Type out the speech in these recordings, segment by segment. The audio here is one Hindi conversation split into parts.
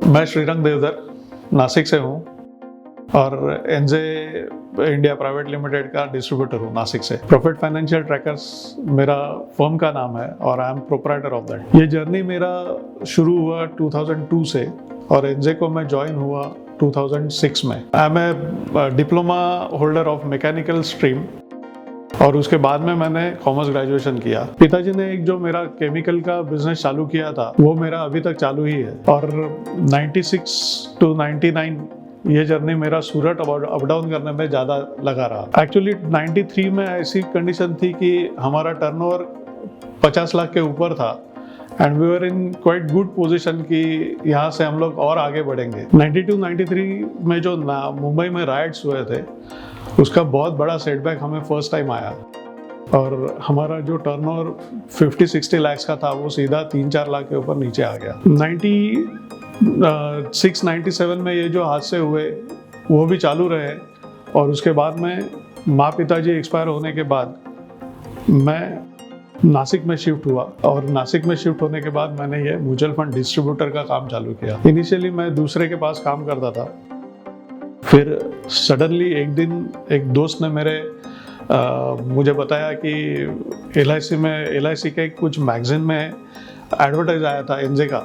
मैं श्रीरंग देवधर नासिक से हूँ और एनजे इंडिया प्राइवेट लिमिटेड का डिस्ट्रीब्यूटर हूँ नासिक से। प्रॉफिट फाइनेंशियल ट्रैकर्स मेरा फर्म का नाम है और I am proprietor of that. ये जर्नी मेरा शुरू हुआ 2002 से और एनजे को मैं ज्वाइन हुआ 2006 में। I am a diploma holder of mechanical stream और उसके बाद में मैंने कॉमर्स ग्रेजुएशन किया। पिताजी ने एक जो मेरा केमिकल का बिजनेस चालू किया था वो मेरा अभी तक चालू ही है और 96 to 99 ये जर्नी मेरा सूरत अप डाउन करने में ज़्यादा लगा रहा। एक्चुअली 93 में ऐसी कंडीशन थी कि हमारा टर्नओवर 50 लाख के ऊपर था and we were in quite good position कि यहाँ से हम लोग और आगे बढ़ेंगे। 92-93 में जो मुंबई में राइट्स हुए थे उसका बहुत बड़ा सेटबैक हमें फर्स्ट टाइम आया और हमारा जो टर्नओवर 50-60 लाख का था वो सीधा 3-4 लाख के ऊपर नीचे आ गया। 96-97 में ये जो हादसे हुए वो भी चालू रहे और उसके बाद में माँ पिताजी एक्सपायर होने के बाद मैं नासिक में शिफ्ट हुआ और नासिक में शिफ्ट होने के बाद मैंने ये म्यूचुअल फंड डिस्ट्रीब्यूटर का काम चालू किया। इनिशियली मैं दूसरे के पास काम करता था, फिर सडनली एक दिन एक दोस्त ने मुझे बताया कि LIC के कुछ मैगजीन में एडवर्टाइज आया था एनजे का,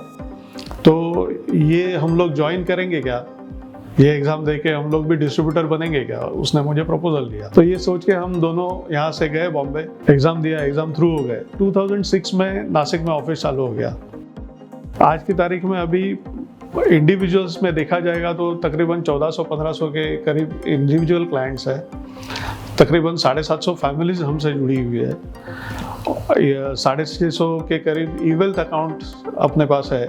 तो ये हम लोग ज्वाइन करेंगे क्या, ये एग्ज़ाम दे के हम लोग भी डिस्ट्रीब्यूटर बनेंगे क्या। उसने मुझे प्रपोजल दिया तो ये सोच के हम दोनों यहाँ से गए बॉम्बे, एग्ज़ाम दिया, एग्ज़ाम थ्रू हो गए। 2006 में नासिक में ऑफिस चालू हो गया। आज की तारीख में अभी इंडिविजुअल्स में देखा जाएगा तो तकरीबन 1400-1500 के करीब इंडिविजुअल क्लाइंट्स है, तकरीबन 750 फैमिलीज हमसे जुड़ी हुई है, 650 के करीब ई वेल्थ अकाउंट अपने पास है।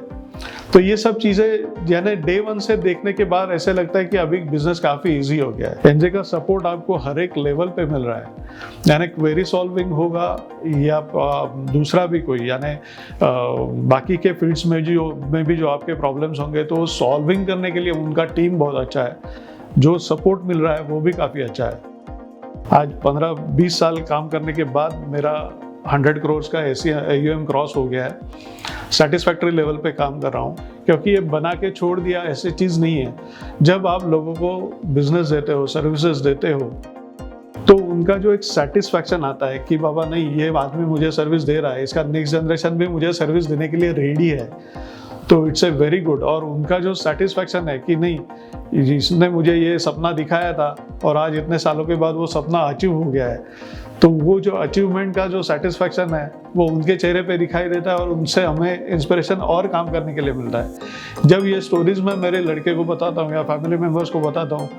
तो ये सब चीज़ें यानी डे वन से देखने के बाद ऐसे लगता है कि अभी बिजनेस काफ़ी इजी हो गया है। एनजे का सपोर्ट आपको हर एक लेवल पे मिल रहा है, यानी क्वेरी सॉल्विंग होगा या दूसरा भी कोई यानी बाकी के फील्ड्स में भी जो आपके प्रॉब्लम्स होंगे तो सॉल्विंग करने के लिए उनका टीम बहुत अच्छा है, जो सपोर्ट मिल रहा है वो भी काफ़ी अच्छा है। आज 15-20 साल काम करने के बाद मेरा 100 करोड़ का AUM क्रॉस हो गया है। सेटिस्फैक्टरी लेवल पे काम कर रहा हूँ क्योंकि ये बना के छोड़ दिया ऐसी चीज़ नहीं है। जब आप लोगों को बिजनेस देते हो, सर्विसेज देते हो, तो उनका जो एक सेटिस्फैक्शन आता है कि बाबा नहीं ये आदमी मुझे सर्विस दे रहा है, इसका नेक्स्ट जनरेशन भी मुझे सर्विस देने के लिए रेडी है, तो इट्स ए वेरी गुड। और उनका जो सेटिस्फैक्शन है कि नहीं जिसने मुझे ये सपना दिखाया था और आज इतने सालों के बाद वो सपना अचीव हो गया है, तो वो जो अचीवमेंट का जो सेटिस्फैक्शन है वो उनके चेहरे पे दिखाई देता है और उनसे हमें इंस्पिरेशन और काम करने के लिए मिलता है। जब ये स्टोरीज मैं मेरे लड़के को बताता हूँ या फैमिली मेम्बर्स को बताता हूँ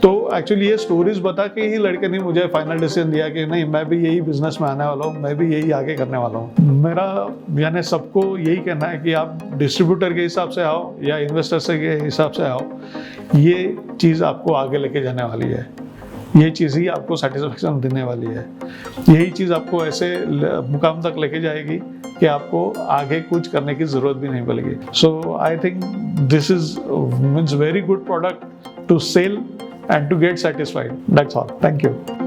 तो एक्चुअली ये स्टोरीज बता के ही लड़के ने मुझे फाइनल डिसीजन दिया कि नहीं मैं भी यही बिजनेस में आने वाला हूँ, मैं भी यही आगे करने वाला हूँ। मेरा यानी सबको यही कहना है कि आप डिस्ट्रीब्यूटर के हिसाब से आओ या इन्वेस्टर के हिसाब से आओ, ये चीज़ आपको आगे लेके जाने वाली है, ये चीज़ ही आपको सेटिस्फैक्शन देने वाली है, यही चीज़ आपको ऐसे मुकाम तक लेके जाएगी कि आपको आगे कुछ करने की ज़रूरत भी नहीं पड़ेगी। So I think this is means very good product to sell and to get satisfied. That's all. Thank you.